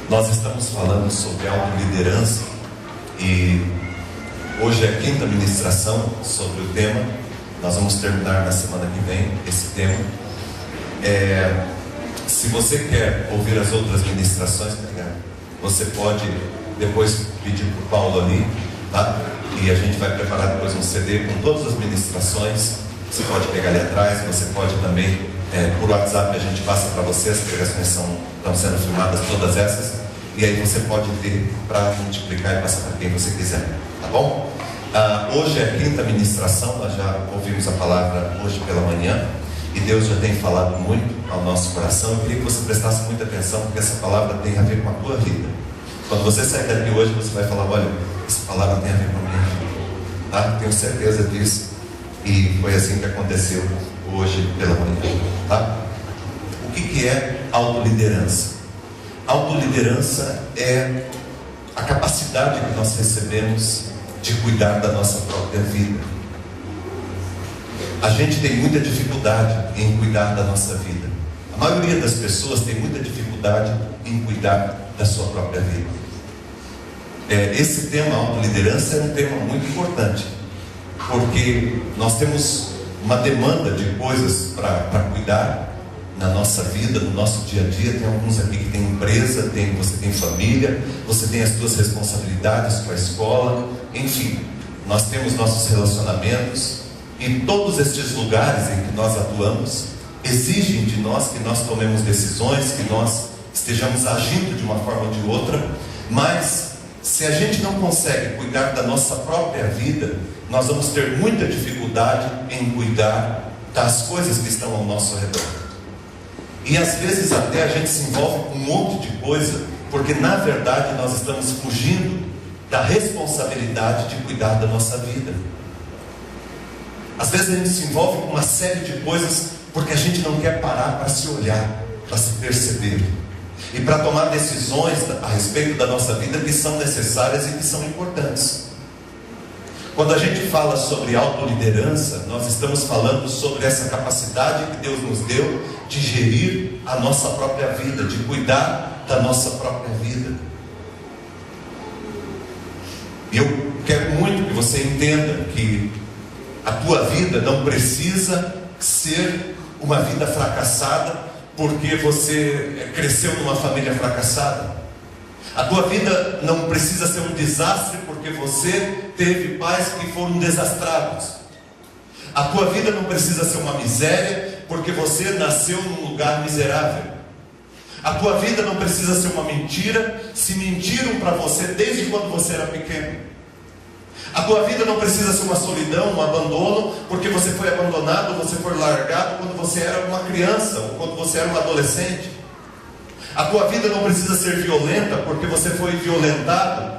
Nós estamos falando sobre autoliderança e hoje é a 5ª ministração sobre o tema. Nós vamos terminar na semana que vem esse tema. Se você quer ouvir as outras ministrações, você pode depois pedir para o Paulo ali, tá? E a gente vai preparar depois um CD com todas as ministrações. Você pode pegar ali atrás, você pode também, por WhatsApp a gente passa para você, as pregações estão sendo filmadas, todas essas, e aí você pode ver para multiplicar e passar para quem você quiser, tá bom? Hoje é a 5ª ministração, nós já ouvimos a palavra hoje pela manhã, e Deus já tem falado muito ao nosso coração. Eu queria que você prestasse muita atenção, porque essa palavra tem a ver com a tua vida. Quando você sair daqui hoje, você vai falar: olha, essa palavra tem a ver com a minha vida, tá? Tenho certeza disso. E foi assim que aconteceu hoje pela manhã, tá? O que é autoliderança? Autoliderança é a capacidade que nós recebemos de cuidar da nossa própria vida. A gente tem muita dificuldade em cuidar da nossa vida. A maioria das pessoas tem muita dificuldade em cuidar da sua própria vida. Esse tema autoliderança é um tema muito importante, porque nós temos uma demanda de coisas para cuidar na nossa vida, no nosso dia a dia. Tem alguns aqui que tem empresa, você tem família, você tem as suas responsabilidades com a escola, enfim, nós temos nossos relacionamentos, e todos estes lugares em que nós atuamos exigem de nós que nós tomemos decisões, que nós estejamos agindo de uma forma ou de outra. Mas se a gente não consegue cuidar da nossa própria vida, nós vamos ter muita dificuldade em cuidar das coisas que estão ao nosso redor. E às vezes até a gente se envolve com um monte de coisa, porque na verdade nós estamos fugindo da responsabilidade de cuidar da nossa vida. Às vezes a gente se envolve com uma série de coisas porque a gente não quer parar para se olhar, para se perceber e para tomar decisões a respeito da nossa vida que são necessárias e que são importantes. Quando a gente fala sobre autoliderança, nós estamos falando sobre essa capacidade que Deus nos deu de gerir a nossa própria vida, de cuidar da nossa própria vida. E eu quero muito que você entenda que a tua vida não precisa ser uma vida fracassada porque você cresceu numa família fracassada. A tua vida não precisa ser um desastre porque você teve pais que foram desastrados. A tua vida não precisa ser uma miséria porque você nasceu num lugar miserável. A tua vida não precisa ser uma mentira se mentiram para você desde quando você era pequeno. A tua vida não precisa ser uma solidão, um abandono, porque você foi abandonado, você foi largado quando você era uma criança ou quando você era um adolescente. A tua vida não precisa ser violenta porque você foi violentado.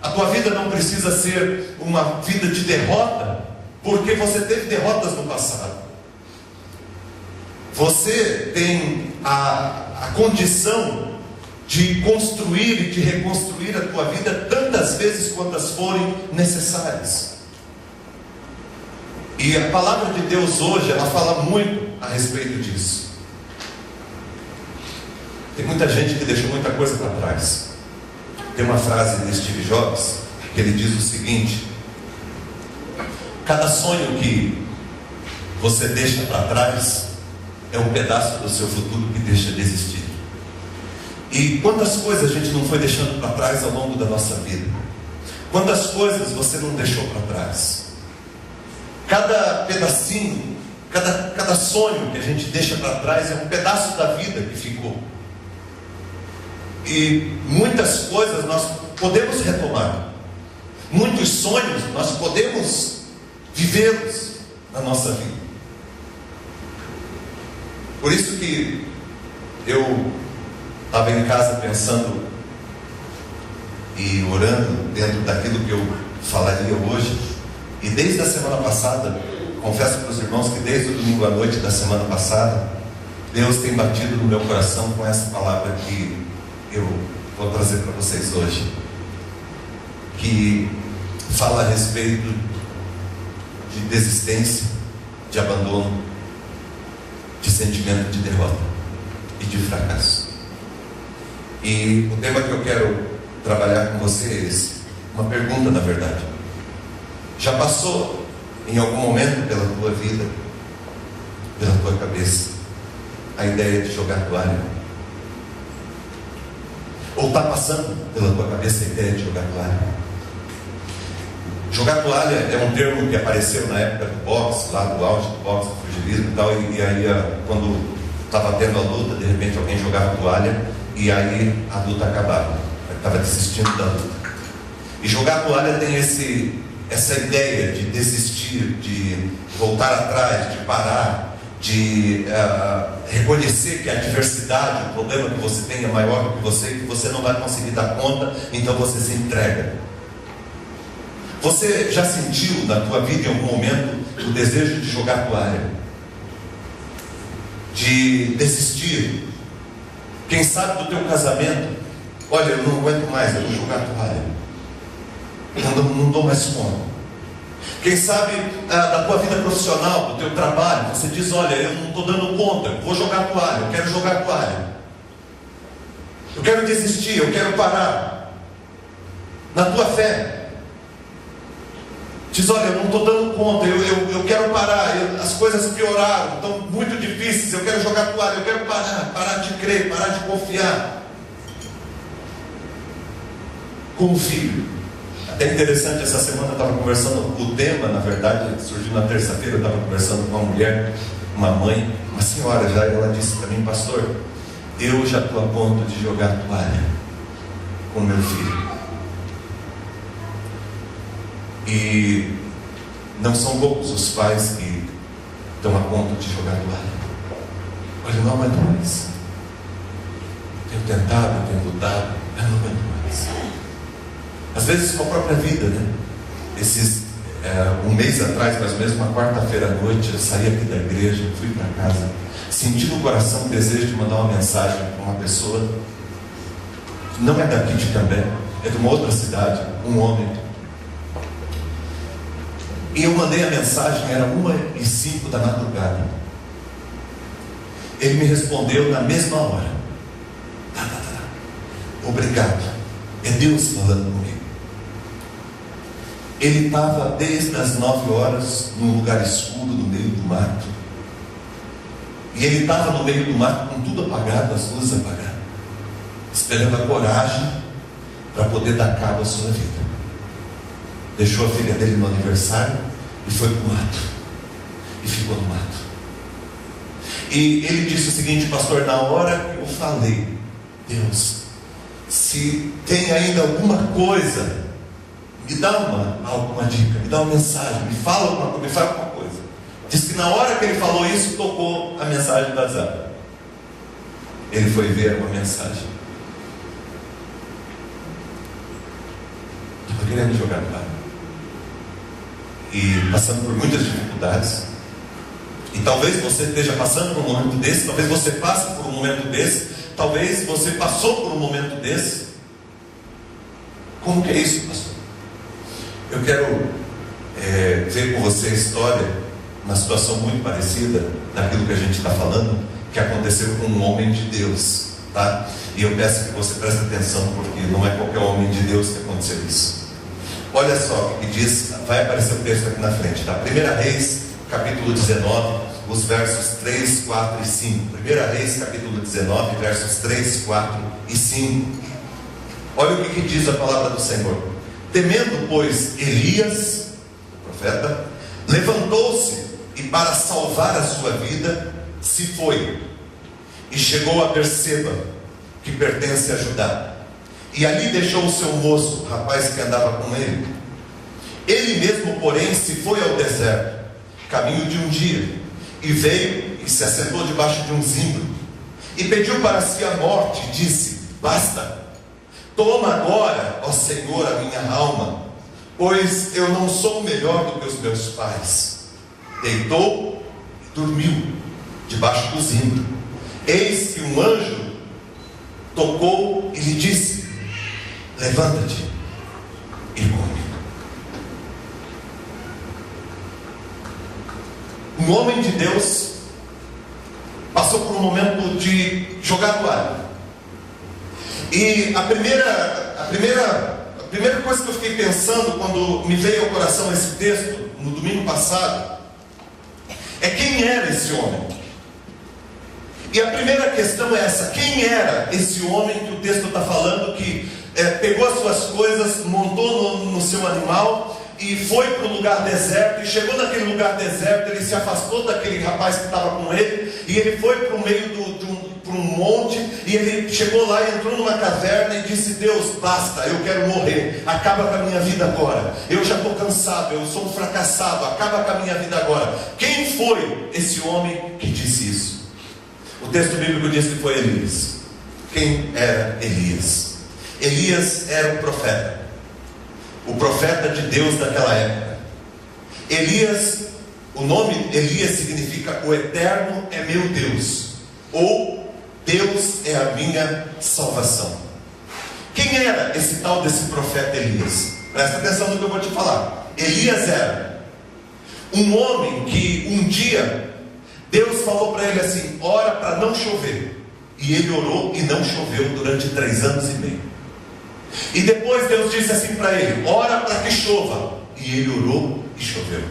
A tua vida não precisa ser uma vida de derrota porque você teve derrotas no passado. Você tem a condição de construir e de reconstruir a tua vida tantas vezes quantas forem necessárias. E a palavra de Deus hoje, ela fala muito a respeito disso. Tem muita gente que deixou muita coisa para trás. Tem uma frase de Steve Jobs que ele diz o seguinte: cada sonho que você deixa para trás é um pedaço do seu futuro que deixa de existir. E quantas coisas a gente não foi deixando para trás ao longo da nossa vida? Quantas coisas você não deixou para trás? Cada pedacinho, cada sonho que a gente deixa para trás é um pedaço da vida que ficou. E muitas coisas nós podemos retomar. Muitos sonhos nós podemos vivê-los na nossa vida. Por isso que eu estava em casa pensando e orando dentro daquilo que eu falaria hoje. E desde a semana passada, confesso para os irmãos que desde o domingo à noite da semana passada, Deus tem batido no meu coração com essa palavra que eu vou trazer para vocês hoje, que fala a respeito de desistência, de abandono, de sentimento de derrota e de fracasso. E o tema que eu quero trabalhar com você é esse. Uma pergunta, na verdade. Já passou em algum momento pela tua vida, pela tua cabeça, a ideia de jogar toalha? Ou está passando pela tua cabeça a ideia de jogar toalha? Jogar toalha é um termo que apareceu na época do boxe, lá do auge do boxe, do pugilismo e tal, e aí quando estava tendo a luta, de repente alguém jogava toalha e aí a luta acabava, estava desistindo da luta. E jogar toalha tem essa ideia de desistir, de voltar atrás, de parar, de reconhecer que a adversidade, o problema que você tem é maior do que você não vai conseguir dar conta, então você se entrega. Você já sentiu na tua vida em algum momento o desejo de jogar toalha? De desistir? Quem sabe do teu casamento? Olha, eu não aguento mais, eu vou jogar toalha. Não dou mais conta. Quem sabe da tua vida profissional, do teu trabalho, você diz, olha, eu não estou dando conta, eu vou jogar toalha, eu quero jogar toalha. Eu quero desistir, eu quero parar. Na tua fé, diz, olha, eu não estou dando conta, eu quero parar, as coisas pioraram, estão muito difíceis, eu quero jogar toalha, eu quero parar de crer, parar de confiar. Como filho. Até interessante, essa semana eu estava conversando, o tema, na verdade, surgiu na terça-feira, eu estava conversando com uma mulher, uma mãe, uma senhora já, e ela disse para mim, pastor, eu já estou a ponto de jogar toalha com meu filho. E não são poucos os pais que estão a ponto de jogar toalha. Olha, eu não aguento mais. Tenho tentado, tenho lutado, eu não aguento mais. Às vezes com a própria vida, né? Um mês atrás, mais ou menos, uma quarta-feira à noite, eu saí aqui da igreja, fui para casa, senti no coração o desejo de mandar uma mensagem para uma pessoa que não é daqui de Cambé, é de uma outra cidade, um homem. E eu mandei a mensagem, era 1h05 da madrugada. Ele me respondeu na mesma hora. Obrigado. É Deus falando comigo. Ele estava desde as 9 horas num lugar escuro, no meio do mato. E ele estava no meio do mato com tudo apagado, as luzes apagadas, esperando a coragem para poder dar cabo à sua vida. Deixou a filha dele no aniversário e foi para o mato. E ficou no mato. E ele disse o seguinte, pastor, na hora que eu falei, Deus, se tem ainda alguma coisa, me dá alguma dica, me dá uma mensagem, me fala alguma coisa, me fala alguma coisa. Diz que na hora que ele falou isso, tocou a mensagem da Zara. Ele foi ver uma mensagem. Estava querendo jogar lá. E passando por muitas dificuldades. E talvez você esteja passando por um momento desse, talvez você passe por um momento desse, talvez você passou por um momento desse. Como que é isso, pastor? Eu quero ver com você a história, uma situação muito parecida daquilo que a gente está falando, que aconteceu com um homem de Deus, tá? E eu peço que você preste atenção, porque não é qualquer homem de Deus que aconteceu isso. Olha só o que diz, vai aparecer o texto aqui na frente, tá? 1 Reis, capítulo 19, os versos 3, 4 e 5. 1 Reis, capítulo 19, versos 3, 4 e 5. Olha o que diz a palavra do Senhor. Temendo, pois, Elias, o profeta, levantou-se e para salvar a sua vida, se foi. E chegou a Berseba, que pertence a Judá. E ali deixou o seu moço, o rapaz que andava com ele. Ele mesmo, porém, se foi ao deserto, caminho de um dia, e veio e se assentou debaixo de um zimbro, e pediu para si a morte, e disse, basta, toma agora, ó Senhor, a minha alma, pois eu não sou melhor do que os meus pais. Deitou e dormiu, debaixo do zimbro. Eis que um anjo tocou e lhe disse, levanta-te e come. Um homem de Deus passou por um momento de jogar toalha. E a primeira coisa que eu fiquei pensando quando me veio ao coração esse texto, no domingo passado, é quem era esse homem. E a primeira questão é essa: quem era esse homem que o texto está falando, que pegou as suas coisas, montou no seu animal e foi para um lugar deserto, e chegou naquele lugar deserto, ele se afastou daquele rapaz que estava com ele, e ele foi para o meio para um monte, e ele chegou lá e entrou numa caverna e disse: Deus, basta, eu quero morrer, acaba com a minha vida agora, eu já estou cansado, eu sou um fracassado, acaba com a minha vida agora. Quem foi esse homem que disse isso? O texto bíblico diz que foi Elias. Quem era Elias? Elias era o profeta de Deus daquela época. Elias, o nome Elias significa o eterno é meu Deus, ou Deus é a minha salvação. Quem era esse tal desse profeta Elias? Presta atenção no que eu vou te falar. Elias era um homem que um dia Deus falou para ele assim: ora para não chover. E ele orou e não choveu durante 3 anos e meio. E depois Deus disse assim para ele: ora para que chova. E ele orou e choveu.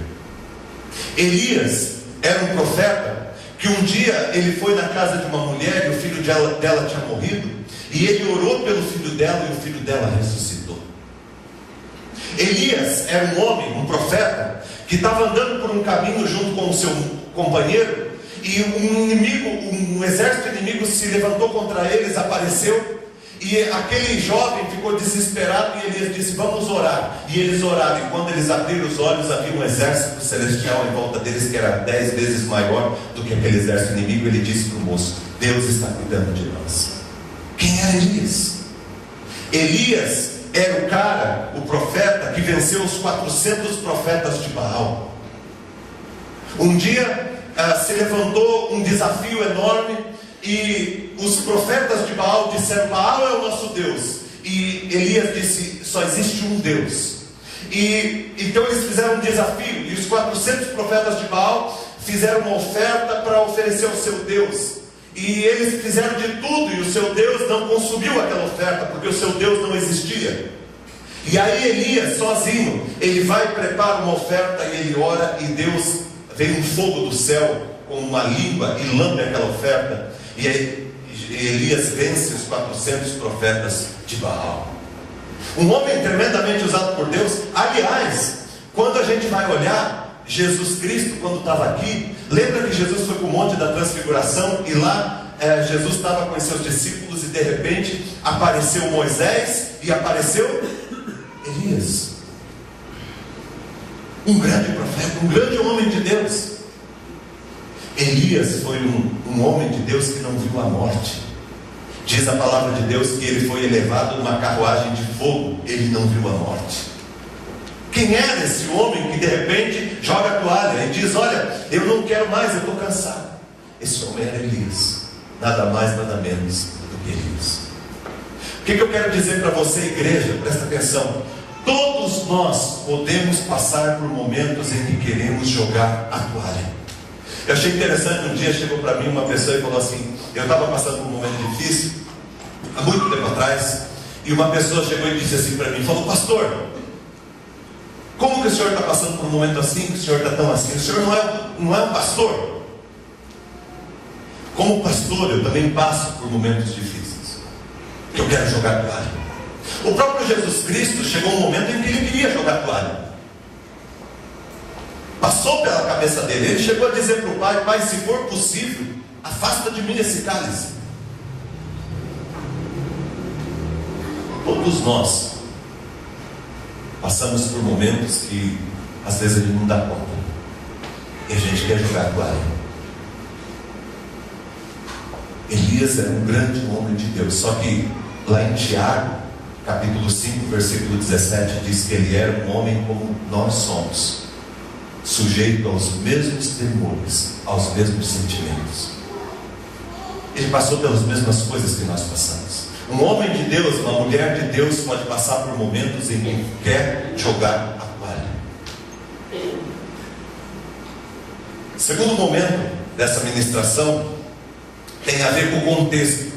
Elias era um profeta que um dia ele foi na casa de uma mulher e o filho dela tinha morrido, e ele orou pelo filho dela e o filho dela ressuscitou. Elias era um homem, um profeta, que estava andando por um caminho junto com o seu companheiro, e um exército inimigo se levantou contra eles, apareceu, e aquele jovem ficou desesperado, e Elias disse: vamos orar. E eles oraram, e quando eles abriram os olhos, havia um exército celestial em volta deles, que era 10 vezes maior do que aquele exército inimigo. Ele disse para o moço: Deus está cuidando de nós. Quem era Elias? Elias era o cara, o profeta, que venceu os 400 profetas de Baal. Um dia se levantou um desafio enorme, e os profetas de Baal disseram: Baal é o nosso Deus. E Elias disse: só existe um Deus. E então eles fizeram um desafio, e os 400 profetas de Baal fizeram uma oferta para oferecer ao seu Deus. E eles fizeram de tudo, e o seu Deus não consumiu aquela oferta, porque o seu Deus não existia. E aí Elias, sozinho, ele vai, prepara uma oferta, e ele ora, e Deus, vem um fogo do céu com uma língua e lambe aquela oferta. E aí Elias vence os 400 profetas de Baal. Um homem tremendamente usado por Deus. Aliás, quando a gente vai olhar Jesus Cristo, quando estava aqui, lembra que Jesus foi para o Monte da Transfiguração, e lá Jesus estava com os seus discípulos, e de repente apareceu Moisés e apareceu Elias, um grande profeta, um grande homem de Deus. Elias foi um homem de Deus que não viu a morte. Diz a palavra de Deus que ele foi elevado numa carruagem de fogo, ele não viu a morte. Quem era esse homem que de repente joga a toalha e diz: olha, eu não quero mais, eu estou cansado? Esse homem era Elias, nada mais, nada menos do que Elias. O que eu quero dizer para você, igreja? Presta atenção. Todos nós podemos passar por momentos em que queremos jogar a toalha. Eu achei interessante, um dia chegou para mim uma pessoa e falou assim: eu estava passando por um momento difícil, há muito tempo atrás, e uma pessoa chegou e disse assim para mim, falou: pastor, como que o senhor está passando por um momento assim, que o senhor está tão assim? O senhor não é um pastor? Como pastor, eu também passo por momentos difíceis, que eu quero jogar a toalha. O próprio Jesus Cristo chegou um momento em que ele queria jogar a toalha. Passou pela cabeça dele, ele chegou a dizer para o Pai: Pai, se for possível, afasta de mim esse cálice. Todos nós passamos por momentos que às vezes a gente não dá conta, e a gente quer jogar a toalha. Elias era um grande homem de Deus, só que lá em Tiago, capítulo 5, versículo 17, diz que ele era um homem como nós somos, sujeito aos mesmos temores, aos mesmos sentimentos. Ele passou pelas mesmas coisas que nós passamos. Um homem de Deus, uma mulher de Deus pode passar por momentos em que quer jogar a toalha. O segundo momento dessa ministração tem a ver com o contexto.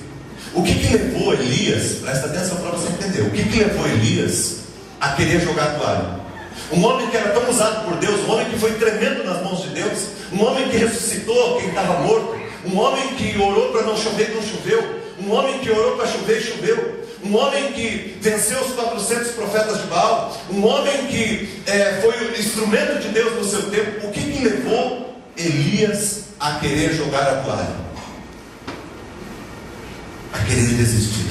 O que levou Elias, presta atenção para você entender, o que levou Elias a querer jogar a toalha? Um homem que era tão usado por Deus, um homem que foi tremendo nas mãos de Deus, um homem que ressuscitou quem estava morto, um homem que orou para não chover e não choveu, um homem que orou para chover e choveu, um homem que venceu os 400 profetas de Baal, um homem que foi o instrumento de Deus no seu tempo. O que levou Elias a querer jogar a toalha? A querer desistir.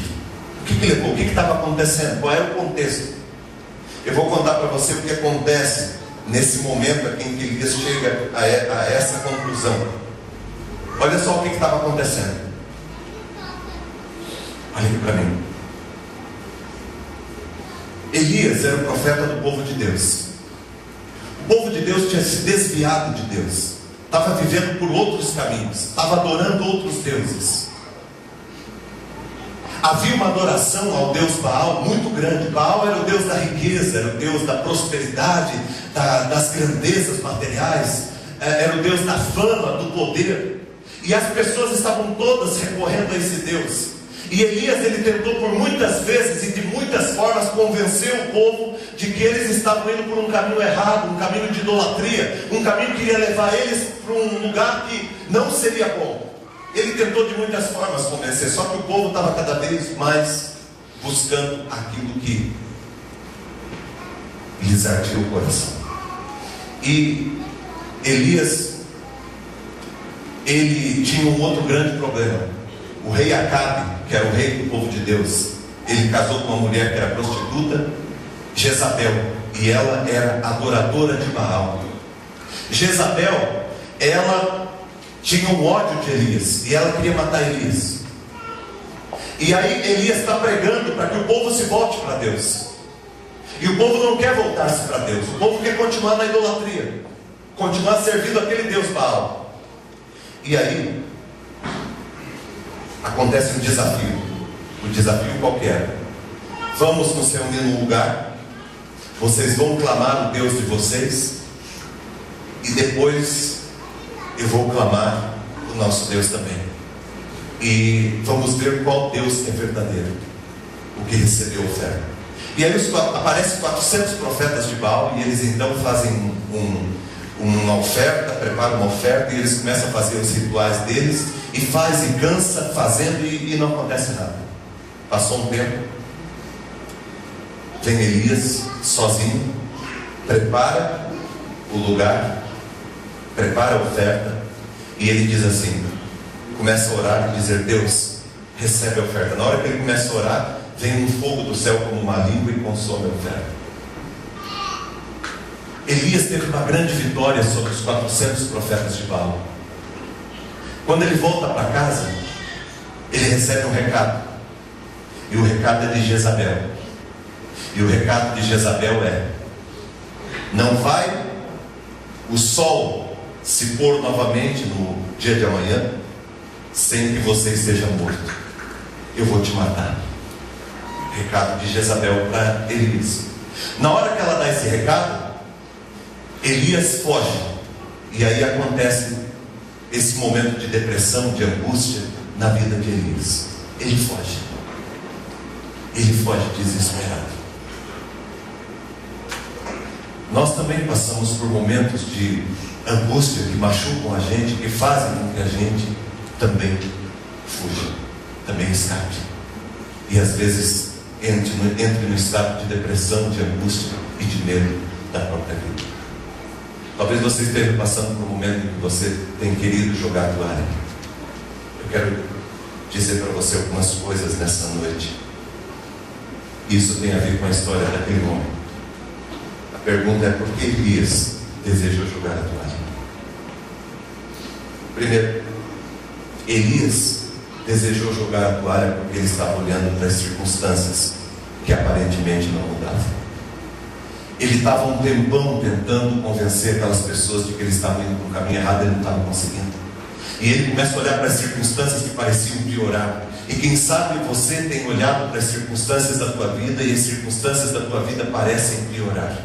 O que levou? O que estava acontecendo? Qual era o contexto? Eu vou contar para você o que acontece nesse momento aqui em que Elias chega a essa conclusão. Olha só o que estava acontecendo. Olha aqui para mim. Elias era o profeta do povo de Deus. O povo de Deus tinha se desviado de Deus, estava vivendo por outros caminhos, estava adorando outros deuses. Havia uma adoração ao deus Baal muito grande. Baal era o deus da riqueza, era o deus da prosperidade, das grandezas materiais, era o deus da fama, do poder. E as pessoas estavam todas recorrendo a esse deus. E Elias, ele tentou por muitas vezes e de muitas formas convencer o povo de que eles estavam indo por um caminho errado, um caminho de idolatria, um caminho que iria levar eles para um lugar que não seria bom. Ele tentou de muitas formas convencer, só que o povo estava cada vez mais buscando aquilo que lhes ardia o coração. E Elias, ele tinha um outro grande problema. O rei Acabe, que era o rei do povo de Deus, ele casou com uma mulher que era prostituta, Jezabel, e ela era adoradora de Baal. Jezabel, ela tinha um ódio de Elias, e ela queria matar Elias. E aí Elias está pregando para que o povo se volte para Deus. E o povo não quer voltar-se para Deus, o povo quer continuar na idolatria, continuar servindo aquele Deus Baal. E aí acontece um desafio. O desafio qualquer: vamos nos reunir num lugar, vocês vão clamar o Deus de vocês, e depois eu vou clamar o nosso Deus também, e vamos ver qual Deus é verdadeiro, o que recebeu oferta. E aí aparecem 400 profetas de Baal, e eles então fazem uma oferta, preparam uma oferta, e eles começam a fazer os rituais deles, e faz e cansa fazendo, e não acontece nada. Passou um tempo, vem Elias sozinho, prepara o lugar, prepara a oferta, e ele diz assim, começa a orar e dizer: Deus, recebe a oferta. Na hora que ele começa a orar, vem um fogo do céu como uma língua e consome a oferta. Elias teve uma grande vitória sobre os 400 profetas de Baal. Quando ele volta para casa, ele recebe um recado, e o recado é de Jezabel. E o recado de Jezabel é: não vai o sol se pôr novamente no dia de amanhã sem que você esteja morto. Eu vou te matar. Recado de Jezabel para Elias. Na hora que ela dá esse recado, Elias foge. E aí acontece esse momento de depressão, de angústia na vida de Elias. Ele foge. Ele foge desesperado. Nós também passamos por momentos de angústia que machucam a gente, que fazem com que a gente também fuja, também escape. E às vezes entre no estado de depressão, de angústia e de medo da própria vida. Talvez você esteja passando por um momento em que você tem querido jogar a toalha. Eu quero dizer para você algumas coisas nessa noite. Isso tem a ver com a história daquele homem. A pergunta é: por que Elias desejou jogar a toalha? Primeiro, Elias desejou jogar a toalha porque ele estava olhando para as circunstâncias que aparentemente não mudavam. Ele estava um tempão tentando convencer aquelas pessoas de que eles estavam indo para um caminho errado, e ele não estava conseguindo. E ele começa a olhar para as circunstâncias que pareciam piorar. E quem sabe você tem olhado para as circunstâncias da tua vida, e as circunstâncias da tua vida parecem piorar.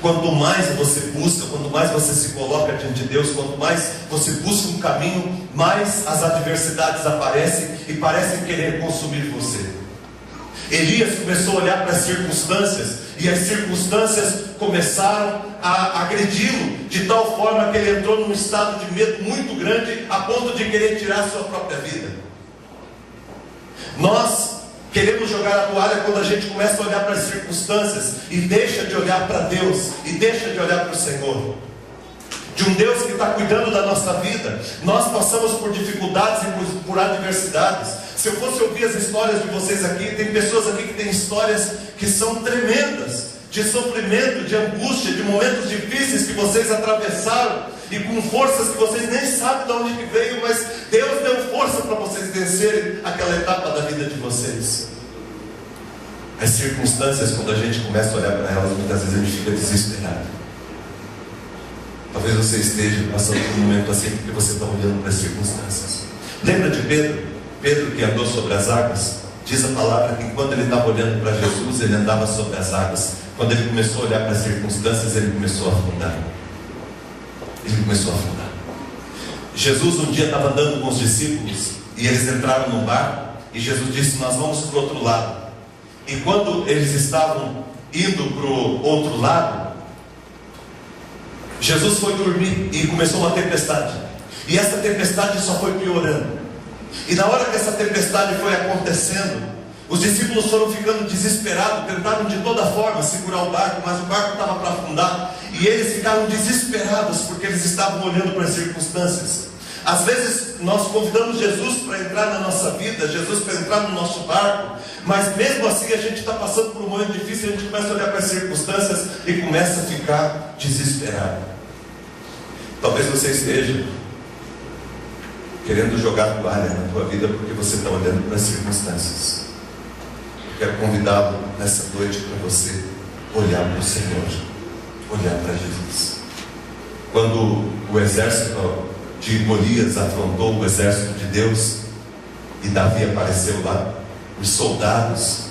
Quanto mais você busca, quanto mais você se coloca diante de Deus, quanto mais você busca um caminho, mais as adversidades aparecem e parecem querer consumir você. Elias começou a olhar para as circunstâncias, e as circunstâncias começaram a agredi-lo, de tal forma que ele entrou num estado de medo muito grande, a ponto de querer tirar a sua própria vida. Nós queremos jogar a toalha quando a gente começa a olhar para as circunstâncias e deixa de olhar para Deus, e deixa de olhar para o Senhor, de um Deus que está cuidando da nossa vida. Nós passamos por dificuldades e por adversidades. Se eu fosse ouvir as histórias de vocês aqui, tem pessoas aqui que têm histórias que são tremendas, de sofrimento, de angústia, de momentos difíceis que vocês atravessaram, e com forças que vocês nem sabem de onde que veio, mas Deus deu força para vocês vencerem aquela etapa da vida de vocês. As circunstâncias, quando a gente começa a olhar para elas, muitas vezes a gente fica desesperado. Talvez você esteja passando por um momento assim, porque você está olhando para as circunstâncias. Lembra de Pedro? Pedro que andou sobre as águas? Diz a palavra que quando ele estava olhando para Jesus, ele andava sobre as águas. Quando ele começou a olhar para as circunstâncias, ele começou a afundar. Ele começou a afundar. Jesus um dia estava andando com os discípulos, e eles entraram no barco, e Jesus disse: nós vamos para o outro lado. E quando eles estavam indo para o outro lado, Jesus foi dormir e começou uma tempestade. E essa tempestade só foi piorando. E na hora que essa tempestade foi acontecendo, os discípulos foram ficando desesperados, tentaram de toda forma segurar o barco, mas o barco estava para afundar, e eles ficaram desesperados, porque eles estavam olhando para as circunstâncias. Às vezes nós convidamos Jesus para entrar na nossa vida, Jesus para entrar no nosso barco, mas mesmo assim a gente está passando por um momento difícil, a gente começa a olhar para as circunstâncias e começa a ficar desesperado. Talvez você esteja querendo jogar toalha na tua vida porque você está olhando para as circunstâncias. Quero convidá-lo nessa noite para você olhar para o Senhor, olhar para Jesus. Quando o exército de Golias afrontou o exército de Deus e Davi apareceu lá, os soldados,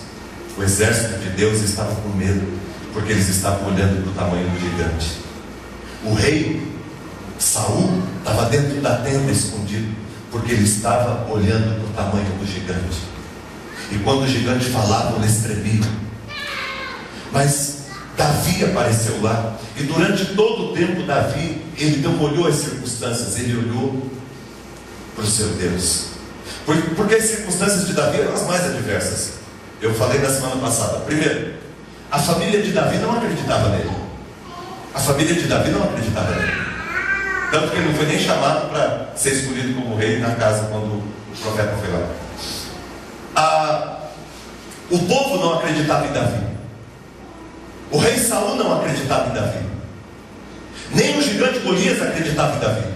o exército de Deus estava com medo, porque eles estavam olhando para o tamanho do gigante. O rei Saul estava dentro da tenda escondido, porque ele estava olhando para o tamanho do gigante. E quando o gigante falava, eles tremiam. Mas Davi apareceu lá, e durante todo o tempo Davi, ele não olhou as circunstâncias, ele olhou para o seu Deus. Porque as circunstâncias de Davi eram as mais adversas. Eu falei na semana passada. Primeiro, a família de Davi não acreditava nele. A família de Davi não acreditava nele. Tanto que ele não foi nem chamado para ser escolhido como rei na casa quando o profeta foi lá. O povo não acreditava em Davi. O rei Saul não acreditava em Davi. Nem o gigante Golias acreditava em Davi.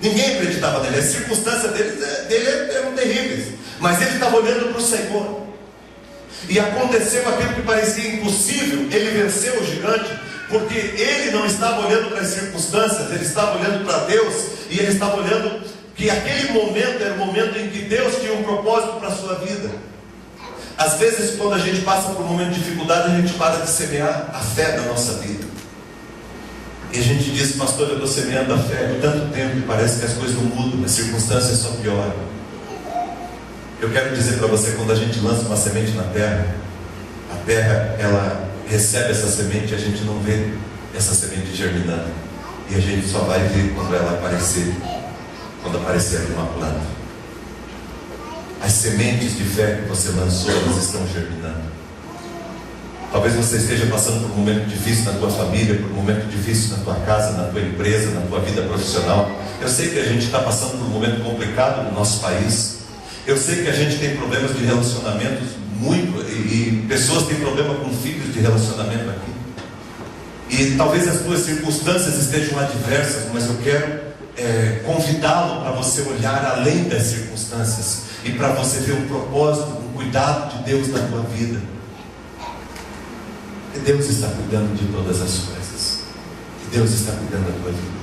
Ninguém acreditava nele. As circunstâncias dele eram terríveis. Mas ele estava olhando para o Senhor. E aconteceu aquilo que parecia impossível. Ele venceu o gigante, porque ele não estava olhando para as circunstâncias, ele estava olhando para Deus, e ele estava olhando que aquele momento era o momento em que Deus tinha um propósito para a sua vida. Às vezes, quando a gente passa por um momento de dificuldade, a gente para de semear a fé na nossa vida. E a gente diz: pastor, eu estou semeando a fé há tanto tempo e parece que as coisas não mudam, as circunstâncias só pioram. Eu quero dizer para você, quando a gente lança uma semente na terra, a terra, ela recebe essa semente e a gente não vê essa semente germinando. E a gente só vai ver quando ela aparecer, quando aparecer uma planta. As sementes de fé que você lançou, elas estão germinando. Talvez você esteja passando por um momento difícil na tua família, por um momento difícil na tua casa, na tua empresa, na tua vida profissional. Eu sei que a gente está passando por um momento complicado no nosso país. Eu sei que a gente tem problemas de relacionamentos e pessoas têm problema com filhos de relacionamento aqui. E talvez as tuas circunstâncias estejam adversas, mas eu quero convidá-lo para você olhar além das circunstâncias e para você ver o propósito, o cuidado de Deus na tua vida. Que Deus está cuidando de todas as coisas. Que Deus está cuidando da tua vida.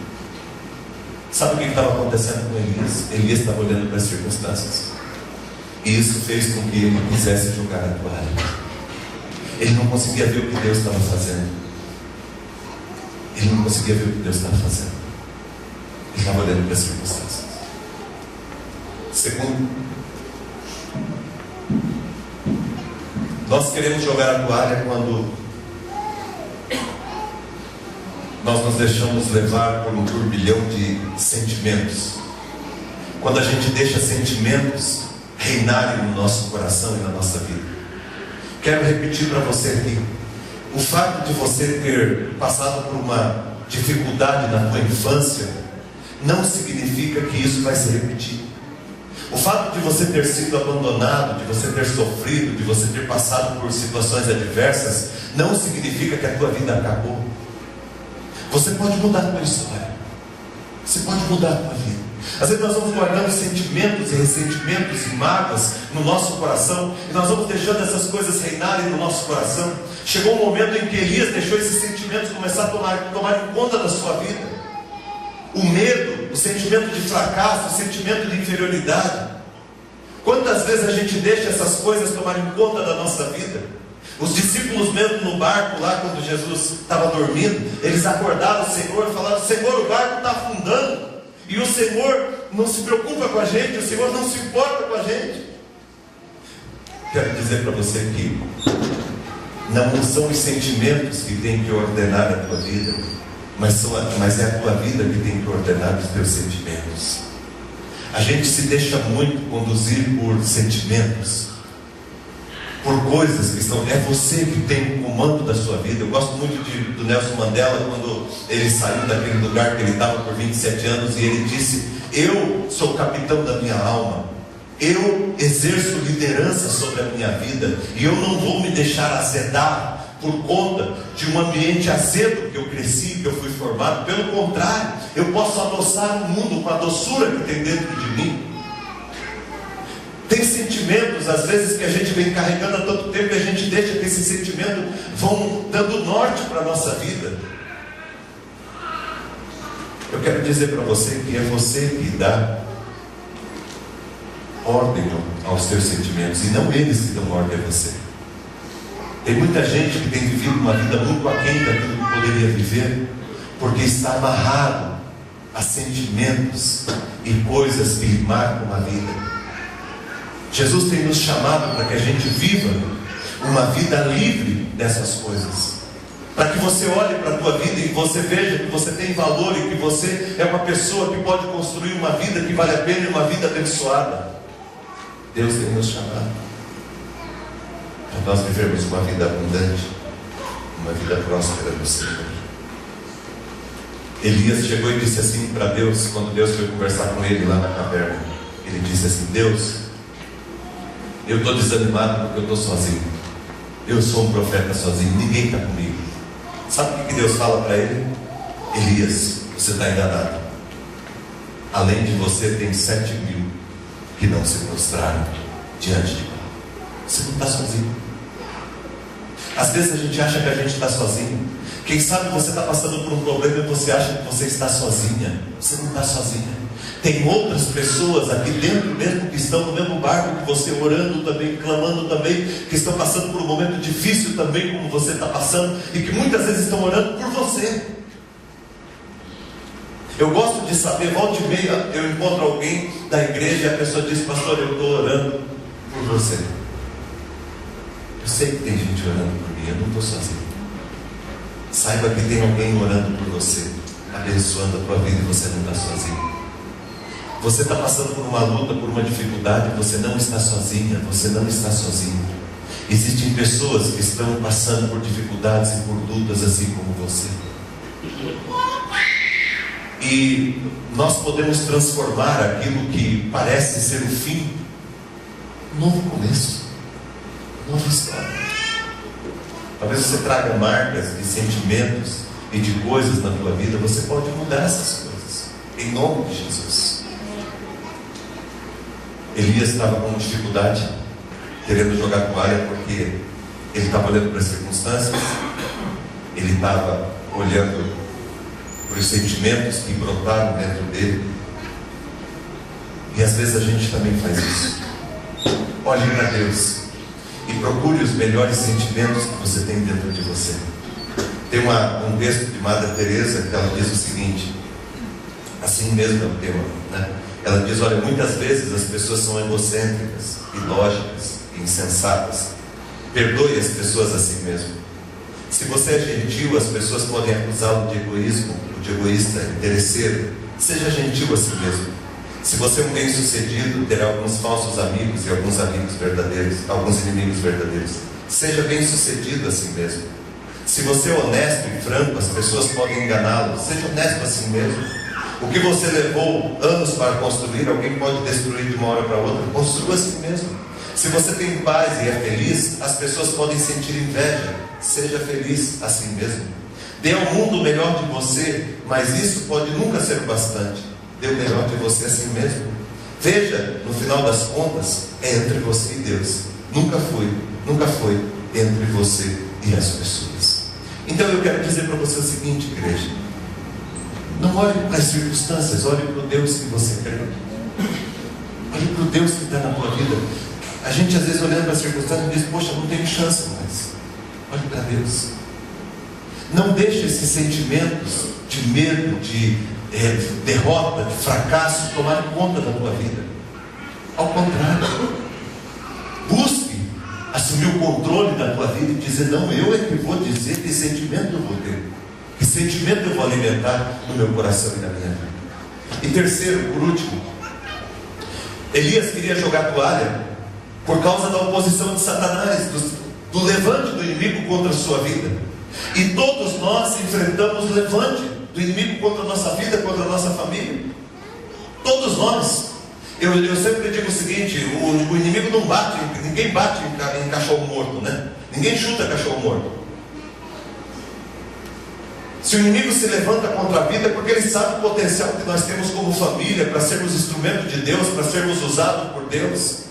Sabe o que estava acontecendo com Elias? Elias estava olhando para as circunstâncias. E isso fez com que ele quisesse jogar a toalha. Ele não conseguia ver o que Deus estava fazendo. ele não conseguia ver o que Deus estava fazendo. Ele estava olhando para as circunstâncias. Segundo, nós queremos jogar a toalha quando nós nos deixamos levar por um turbilhão de sentimentos. Quando a gente deixa sentimentos reinarem no nosso coração e na nossa vida. Quero repetir para você aqui: o fato de você ter passado por uma dificuldade na tua infância não significa que isso vai se repetir. O fato de você ter sido abandonado, de você ter sofrido, de você ter passado por situações adversas, não significa que a tua vida acabou. Você pode mudar a tua história. Você pode mudar a tua vida. Às vezes nós vamos guardando sentimentos e ressentimentos e mágoas no nosso coração, e nós vamos deixando essas coisas reinarem no nosso coração. Chegou um momento em que Elias deixou esses sentimentos começar a tomar conta da sua vida. O medo, o sentimento de fracasso, o sentimento de inferioridade. Quantas vezes a gente deixa essas coisas tomarem conta da nossa vida? Os discípulos mesmo no barco lá, quando Jesus estava dormindo, eles acordaram o Senhor e falaram: Senhor, o barco está afundando, e o Senhor não se preocupa com a gente, o Senhor não se importa com a gente. Quero dizer para você que não são os sentimentos que têm que ordenar a tua vida, mas é a tua vida que tem que ordenar os teus sentimentos. A gente se deixa muito conduzir por sentimentos, por coisas que estão... É você que tem o comando da sua vida. Eu gosto muito do Nelson Mandela, quando ele saiu daquele lugar que ele estava por 27 anos, e ele disse: eu sou o capitão da minha alma, eu exerço liderança sobre a minha vida, e eu não vou me deixar azedar por conta de um ambiente azedo que eu cresci, que eu fui formado. Pelo contrário, eu posso adoçar o mundo com a doçura que tem dentro de mim. Tem sentimentos, às vezes, que a gente vem carregando há tanto tempo, e a gente deixa que esses sentimentos vão dando norte para a nossa vida. Eu quero dizer para você que é você que dá ordem aos teus sentimentos, e não eles que dão ordem a você. Tem muita gente que tem vivido uma vida muito aquém daquilo que poderia viver, porque está amarrado a sentimentos e coisas que lhe marcam a vida. Jesus tem nos chamado para que a gente viva uma vida livre dessas coisas, para que você olhe para a tua vida e você veja que você tem valor, e que você é uma pessoa que pode construir uma vida que vale a pena e uma vida abençoada. Deus tem nos chamado para nós vivermos uma vida abundante, uma vida próspera no Senhor. Elias chegou e disse assim para Deus, quando Deus foi conversar com ele lá na caverna. Ele disse assim: Deus, eu estou desanimado porque eu estou sozinho. Eu sou um profeta sozinho, ninguém está comigo. Sabe o que Deus fala para ele? Elias, você está enganado. Além de você, tem 7.000 que não se prostraram diante de Baal. Você não está sozinho. Às vezes a gente acha que a gente está sozinho. Quem sabe você está passando por um problema e você acha que você está sozinha. Você não está sozinha. Tem outras pessoas aqui dentro mesmo que estão no mesmo barco que você, orando também, clamando também, que estão passando por um momento difícil também, como você está passando, e que muitas vezes estão orando por você. Eu gosto de saber, volta e meia eu encontro alguém da igreja e a pessoa diz: pastor, eu estou orando por você. Eu sei que tem gente orando por mim, eu não estou sozinho. Saiba que tem alguém orando por você, abençoando a tua vida, e você não está sozinho. Você está passando por uma luta, por uma dificuldade, você não está sozinha, você não está sozinho. Existem pessoas que estão passando por dificuldades e por lutas assim como você. E nós podemos transformar aquilo que parece ser o fim, um novo começo, uma nova história. Talvez você traga marcas de sentimentos e de coisas na tua vida. Você pode mudar essas coisas, em nome de Jesus. Elias estava com dificuldade, querendo jogar toalha, porque ele estava olhando para as circunstâncias, ele estava olhando para os sentimentos que brotaram dentro dele. E às vezes a gente também faz isso. Olhe para Deus e procure os melhores sentimentos que você tem dentro de você. Tem um texto de Madre Teresa que ela diz o seguinte, assim mesmo é o tema, né? Ela diz, olha, muitas vezes as pessoas são egocêntricas, ilógicas, insensatas. Perdoe as pessoas a si mesmo. Se você é gentil, as pessoas podem acusá-lo de egoísmo, de egoísta, interesseiro. Seja gentil a si mesmo. Se você é um bem-sucedido, terá alguns falsos amigos e alguns amigos verdadeiros, alguns inimigos verdadeiros. Seja bem-sucedido a si mesmo. Se você é honesto e franco, as pessoas podem enganá-lo. Seja honesto a si mesmo. O que você levou anos para construir, alguém pode destruir de uma hora para outra. Construa a si mesmo. Se você tem paz e é feliz, as pessoas podem sentir inveja. Seja feliz a si mesmo. Dê ao mundo o melhor de você, mas isso pode nunca ser o bastante. Dê o melhor de você a si mesmo. Veja, no final das contas, é entre você e Deus. Nunca foi entre você e as pessoas. Então eu quero dizer para você o seguinte, igreja: não olhe para as circunstâncias, olhe para o Deus que você crê. Olhe para o Deus que está na tua vida. A gente às vezes olhando para as circunstâncias diz, poxa, não tenho chance mais. Olhe para Deus. Não deixe esses sentimentos de medo, de derrota, de fracasso tomarem conta da tua vida. Ao contrário, busque assumir o controle da tua vida e dizer, não, eu é que vou dizer que sentimento eu vou ter, que sentimento eu vou alimentar no meu coração e na minha vida. E terceiro, por último, Elias queria jogar toalha por causa da oposição de Satanás, do levante do inimigo contra a sua vida. E todos nós enfrentamos o levante do inimigo contra a nossa vida, contra a nossa família. Todos nós. Eu sempre digo o seguinte, o inimigo não bate, ninguém bate em cachorro morto, né? Ninguém chuta cachorro morto. Se o inimigo se levanta contra a vida é porque ele sabe o potencial que nós temos como família para sermos instrumento de Deus, para sermos usados por Deus.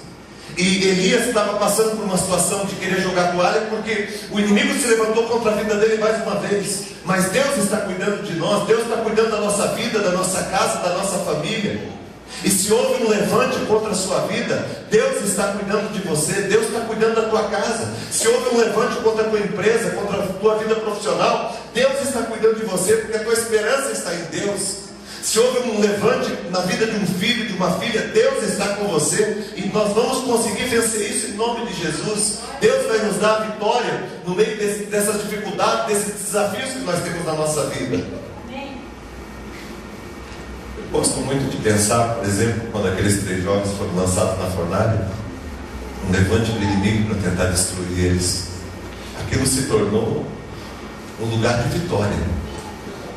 E Elias estava passando por uma situação de querer jogar toalha porque o inimigo se levantou contra a vida dele mais uma vez. Mas Deus está cuidando de nós, Deus está cuidando da nossa vida, da nossa casa, da nossa família. E se houve um levante contra a sua vida, Deus está cuidando de você, Deus está cuidando da tua casa. Se houve um levante contra a tua empresa, contra a tua vida profissional, Deus está cuidando de você, porque a tua esperança está em Deus. Se houve um levante na vida de um filho, de uma filha, Deus está com você. E nós vamos conseguir vencer isso em nome de Jesus. Deus vai nos dar a vitória no meio dessas dificuldades, desses desafios que nós temos na nossa vida. Eu gosto muito de pensar, por exemplo, quando aqueles 3 jovens foram lançados na fornalha, um levante do inimigo para tentar destruir eles. Aquilo se tornou um lugar de vitória,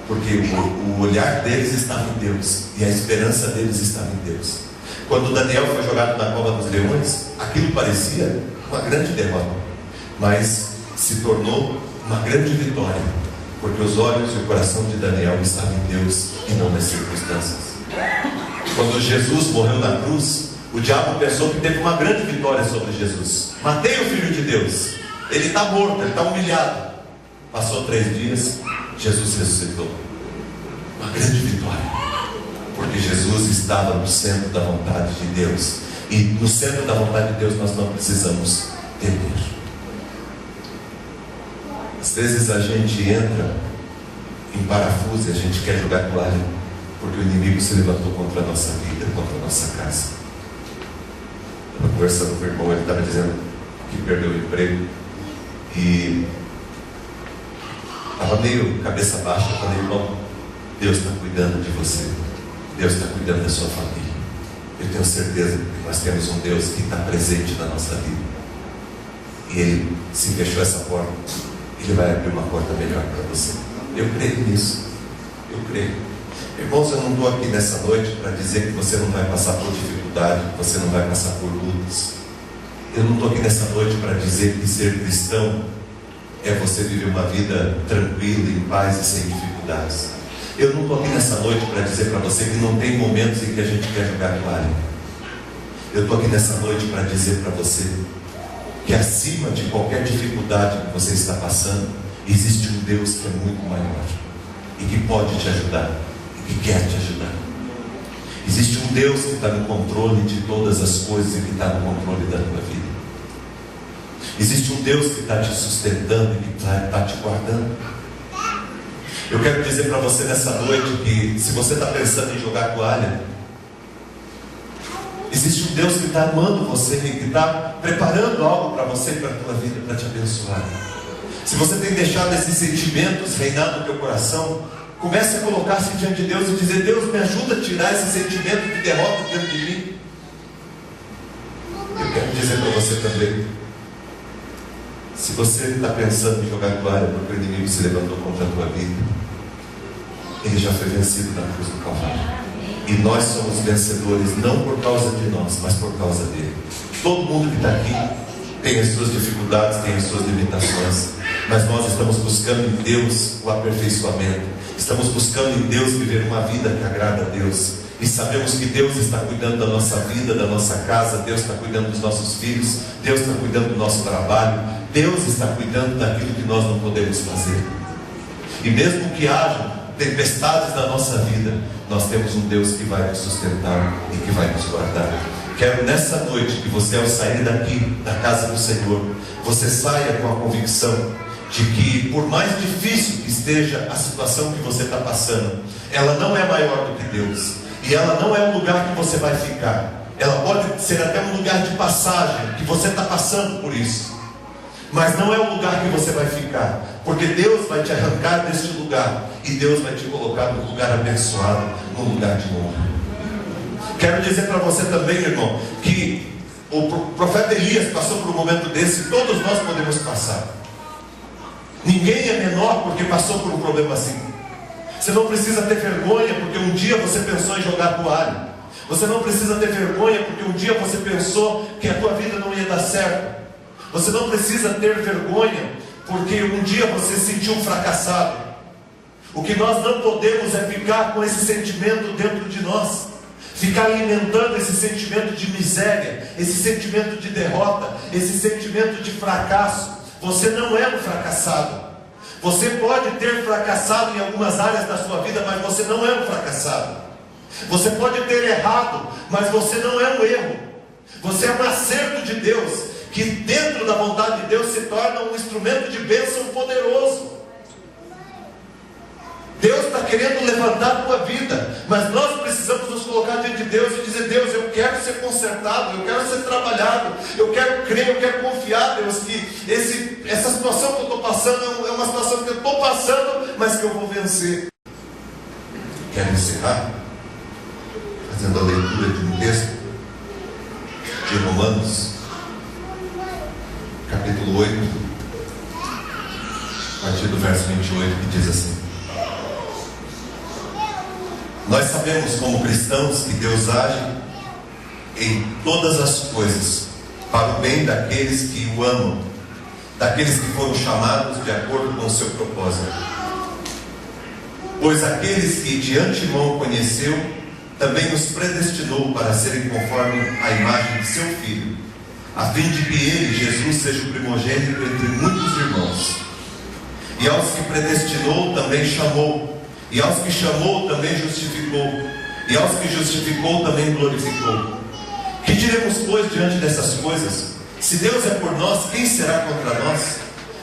porque o olhar deles estava em Deus e a esperança deles estava em Deus. Quando Daniel foi jogado na cova dos leões, aquilo parecia uma grande derrota, mas se tornou uma grande vitória, porque os olhos e o coração de Daniel estavam em Deus e não nas circunstâncias. Quando Jesus morreu na cruz, o diabo pensou que teve uma grande vitória sobre Jesus. Matei o Filho de Deus, ele está morto, ele está humilhado. Passou 3 dias, Jesus ressuscitou. Uma grande vitória, porque Jesus estava no centro da vontade de Deus. E no centro da vontade de Deus nós não precisamos temer. Às vezes a gente entra em parafuso e a gente quer jogar toalha, porque o inimigo se levantou contra a nossa vida, contra a nossa casa. Eu estava conversando com o irmão, ele estava dizendo que perdeu o emprego e estava meio cabeça baixa. Eu falei, irmão, Deus está cuidando de você, Deus está cuidando da sua família. Eu tenho certeza que nós temos um Deus que está presente na nossa vida. E Ele, se fechou essa porta, Ele vai abrir uma porta melhor para você. Eu creio nisso, eu creio. Irmãos, eu não estou aqui nessa noite para dizer que você não vai passar por dificuldade, que você não vai passar por lutas. Eu não estou aqui nessa noite para dizer que ser cristão é você viver uma vida tranquila, em paz e sem dificuldades. Eu não estou aqui nessa noite para dizer para você que não tem momentos em que a gente quer jogar toalha. Eu estou aqui nessa noite para dizer para você que acima de qualquer dificuldade que você está passando, existe um Deus que é muito maior e que pode te ajudar e que quer te ajudar. Existe um Deus que está no controle de todas as coisas e que está no controle da tua vida. Existe um Deus que está te sustentando e que está te guardando. Eu quero dizer para você nessa noite que se você está pensando em jogar toalha, existe um Deus que está amando você, que está preparando algo para você e para a tua vida, para te abençoar. Se você tem deixado esses sentimentos reinar no teu coração, comece a colocar-se diante de Deus e dizer: Deus, me ajuda a tirar esse sentimento de derrota dentro de mim. Eu quero dizer para você também, se você está pensando em jogar toalha porque o inimigo se levantou contra a tua vida, ele já foi vencido na cruz do Calvário. E nós somos vencedores não por causa de nós, mas por causa dele. Todo mundo que está aqui tem as suas dificuldades, tem as suas limitações, mas nós estamos buscando em Deus o aperfeiçoamento. Estamos buscando em Deus viver uma vida que agrada a Deus. E sabemos que Deus está cuidando da nossa vida, da nossa casa. Deus está cuidando dos nossos filhos. Deus está cuidando do nosso trabalho. Deus está cuidando daquilo que nós não podemos fazer. E mesmo que haja tempestades na nossa vida, nós temos um Deus que vai nos sustentar e que vai nos guardar. Quero nessa noite que você, ao sair daqui da casa do Senhor, você saia com a convicção de que, por mais difícil que esteja a situação que você está passando, ela não é maior do que Deus, e ela não é um lugar que você vai ficar. Ela pode ser até um lugar de passagem, que você está passando por isso, mas não é um lugar que você vai ficar, porque Deus vai te arrancar deste lugar, e Deus vai te colocar num lugar abençoado, num lugar de honra. Quero dizer para você também, irmão, que o profeta Elias passou por um momento desse, e todos nós podemos passar. Ninguém é menor porque passou por um problema assim. Você não precisa ter vergonha porque um dia você pensou em jogar toalha. Você não precisa ter vergonha porque um dia você pensou que a tua vida não ia dar certo. Você não precisa ter vergonha porque um dia você se sentiu fracassado. O que nós não podemos é ficar com esse sentimento dentro de nós, ficar alimentando esse sentimento de miséria, esse sentimento de derrota, esse sentimento de fracasso. Você não é um fracassado. Você pode ter fracassado em algumas áreas da sua vida, mas você não é um fracassado. Você pode ter errado, mas você não é um erro. Você é um acerto de Deus, que dentro da vontade de Deus se torna um instrumento de bênção poderoso. Deus está querendo levantar a tua vida, mas nós precisamos nos colocar diante de Deus e dizer: Deus, eu quero ser consertado, eu quero ser trabalhado, eu quero crer, eu quero confiar, Deus, que essa situação que eu estou passando é uma situação que eu estou passando, mas que eu vou vencer. Quero encerrar fazendo a leitura de um texto de Romanos, capítulo 8, a partir do verso 28, que diz assim: nós sabemos como cristãos que Deus age em todas as coisas para o bem daqueles que o amam, daqueles que foram chamados de acordo com o seu propósito. Pois aqueles que de antemão conheceu, também os predestinou para serem conforme a imagem de seu Filho, a fim de que ele, Jesus, seja o primogênito entre muitos irmãos. E aos que predestinou também chamou, e aos que chamou também justificou, e aos que justificou também glorificou. Que diremos, pois, diante dessas coisas? Se Deus é por nós, quem será contra nós?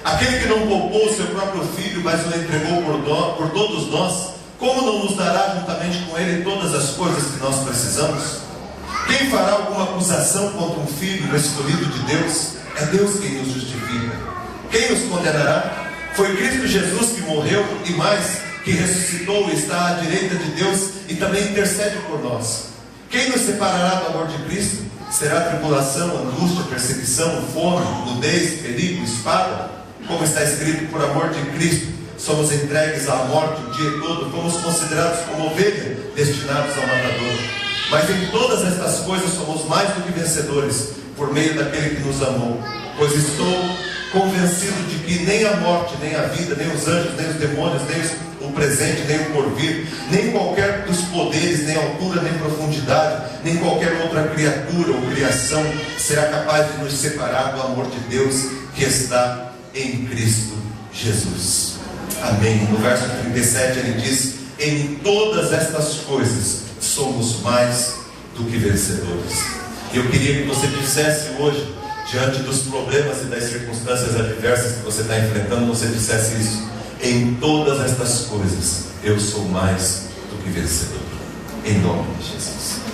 Aquele que não poupou o seu próprio Filho, mas o entregou por todos nós, como não nos dará juntamente com ele todas as coisas que nós precisamos? Quem fará alguma acusação contra um filho escolhido de Deus? É Deus quem nos justifica. Quem nos condenará? Foi Cristo Jesus que morreu e mais, que ressuscitou e está à direita de Deus e também intercede por nós. Quem nos separará do amor de Cristo? Será tribulação, angústia, perseguição, fome, nudez, perigo, espada? Como está escrito: por amor de Cristo somos entregues à morte o dia todo, fomos considerados como ovelha, destinados ao matador. Mas em todas estas coisas somos mais do que vencedores, por meio daquele que nos amou. Pois estou convencido de que nem a morte, nem a vida, nem os anjos, nem os demônios, nem o presente, nem o porvir, nem qualquer dos poderes, nem altura, nem profundidade, nem qualquer outra criatura ou criação será capaz de nos separar do amor de Deus que está em Cristo Jesus. Amém. No verso 37 ele diz: em todas estas coisas somos mais do que vencedores. E eu queria que você dissesse hoje, diante dos problemas e das circunstâncias adversas que você está enfrentando, você dissesse isso: em todas estas coisas eu sou mais do que vencedor. Em nome de Jesus.